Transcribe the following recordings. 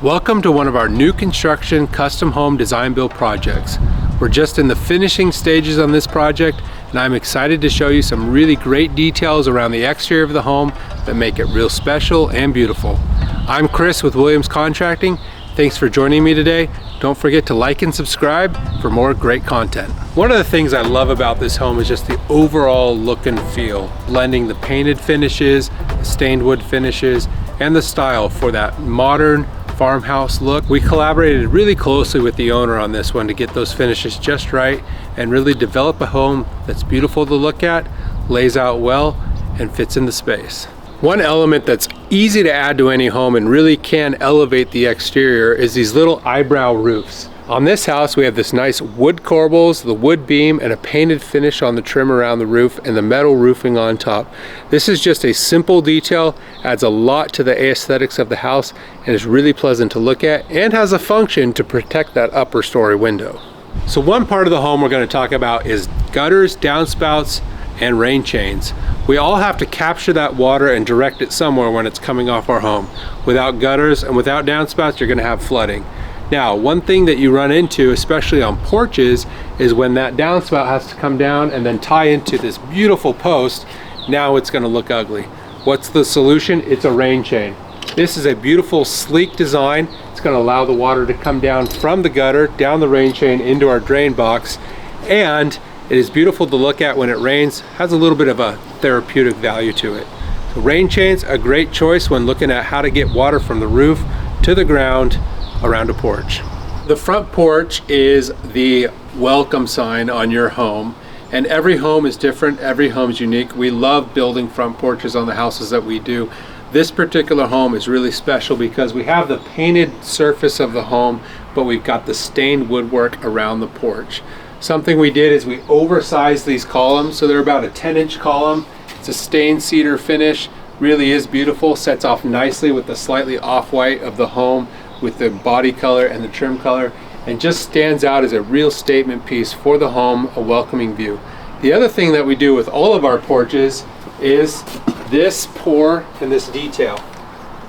Welcome to one of our new construction custom home design build projects. We're just in the finishing stages on this project, and I'm excited to show you some really great details around the exterior of the home that make it real special and beautiful. I'm Chris with Williams Contracting. Thanks for joining me today. Don't forget to like and subscribe for more great content. One of the things I love about this home is just the overall look and feel, blending the painted finishes, the stained wood finishes, and the style for that modern farmhouse look. We collaborated really closely with the owner on this one to get those finishes just right and really develop a home that's beautiful to look at, lays out well, and fits in the space. One element that's easy to add to any home and really can elevate the exterior is these little eyebrow roofs. On this house, we have this nice wood corbels, the wood beam, and a painted finish on the trim around the roof and the metal roofing on top. This is just a simple detail, adds a lot to the aesthetics of the house, and is really pleasant to look at and has a function to protect that upper story window. So one part of the home we're going to talk about is gutters, downspouts, and rain chains. We all have to capture that water and direct it somewhere when it's coming off our home. Without gutters and without downspouts, you're going to have flooding. Now, one thing that you run into, especially on porches, is when that downspout has to come down and then tie into this beautiful post. Now it's going to look ugly. What's the solution? It's a rain chain. This is a beautiful, sleek design. It's going to allow the water to come down from the gutter, down the rain chain into our drain box, and it is beautiful to look at when it rains. Has a little bit of a therapeutic value to it. So rain chains, a great choice when looking at how to get water from the roof to the ground around a porch. The front porch is the welcome sign on your home, and every home is different, every home is unique. We love building front porches on the houses that we do. This particular home is really special because we have the painted surface of the home, but we've got the stained woodwork around the porch. Something we did is we oversized these columns, so they're about a 10-inch column. It's a stained cedar finish, really is beautiful, sets off nicely with the slightly off-white of the home, with the body color and the trim color, and just stands out as a real statement piece for the home, a welcoming view. The other thing that we do with all of our porches is this pour and this detail.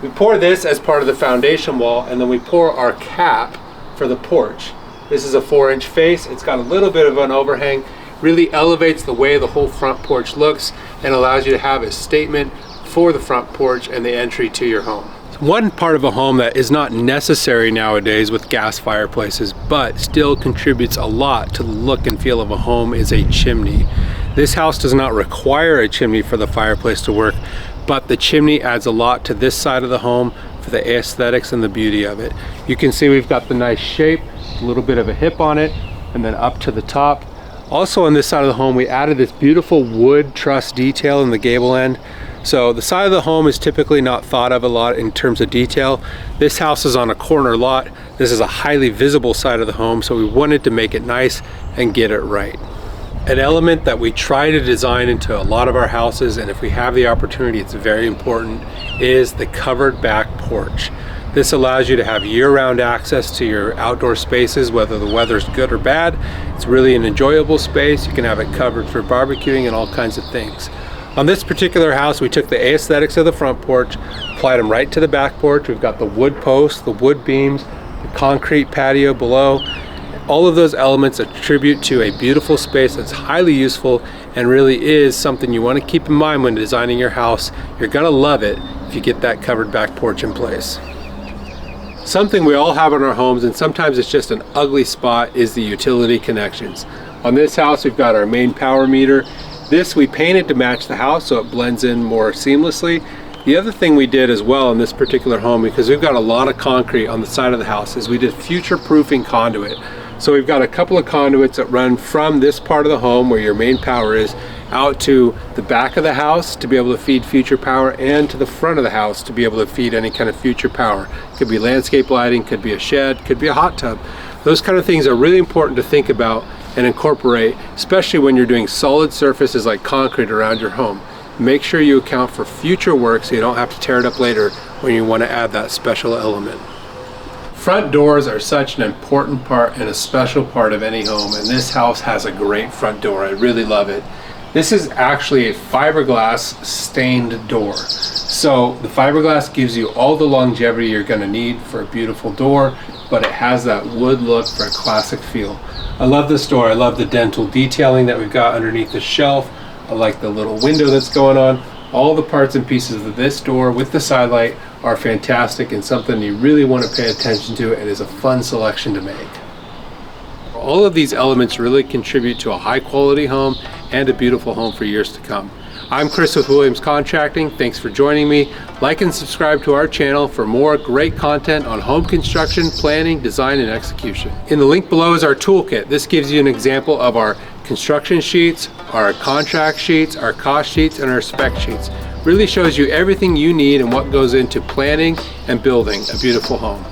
We pour this as part of the foundation wall, and then we pour our cap for the porch. This is a 4-inch face. It's got a little bit of an overhang, really elevates the way the whole front porch looks and allows you to have a statement for the front porch and the entry to your home. One part of a home that is not necessary nowadays with gas fireplaces, but still contributes a lot to the look and feel of a home, is a chimney. This house does not require a chimney for the fireplace to work, but the chimney adds a lot to this side of the home for the aesthetics and the beauty of it. You can see we've got the nice shape, a little bit of a hip on it, and then up to the top. Also on this side of the home, we added this beautiful wood truss detail in the gable end. So the side of the home is typically not thought of a lot in terms of detail. This house is on a corner lot. This is a highly visible side of the home, so we wanted to make it nice and get it right. An element that we try to design into a lot of our houses, and if we have the opportunity, it's very important, is the covered back porch. This allows you to have year-round access to your outdoor spaces, whether the weather's good or bad. It's really an enjoyable space. You can have it covered for barbecuing and all kinds of things. On this particular house, we took the aesthetics of the front porch, applied them right to the back porch. We've got the wood posts, the wood beams, the concrete patio below. All of those elements attribute to a beautiful space that's highly useful and really is something you want to keep in mind when designing your house. You're going to love it if you get that covered back porch in place. Something we all have in our homes, and sometimes it's just an ugly spot, is the utility connections. On this house, we've got our main power meter. This we painted to match the house so it blends in more seamlessly. The other thing we did as well in this particular home, because we've got a lot of concrete on the side of the house, is we did future-proofing conduit. So we've got a couple of conduits that run from this part of the home where your main power is out to the back of the house to be able to feed future power, and to the front of the house to be able to feed any kind of future power. Could be landscape lighting, could be a shed, could be a hot tub. Those kind of things are really important to think about and incorporate, especially when you're doing solid surfaces like concrete around your home. Make sure you account for future work so you don't have to tear it up later when you want to add that special element. Front doors are such an important part and a special part of any home, and this house has a great front door. I really love it. This is actually a fiberglass stained door. So the fiberglass gives you all the longevity you're going to need for a beautiful door, but it has that wood look for a classic feel. I love this door. I love the dental detailing that we've got underneath the shelf. I like the little window that's going on. All the parts and pieces of this door with the side light are fantastic and something you really want to pay attention to. It is a fun selection to make. All of these elements really contribute to a high quality home and a beautiful home for years to come. I'm Chris with Williams Contracting. Thanks for joining me. Like and subscribe to our channel for more great content on home construction, planning, design, and execution. In the link below is our toolkit. This gives you an example of our construction sheets, our contract sheets, our cost sheets, and our spec sheets. Really shows you everything you need and what goes into planning and building a beautiful home.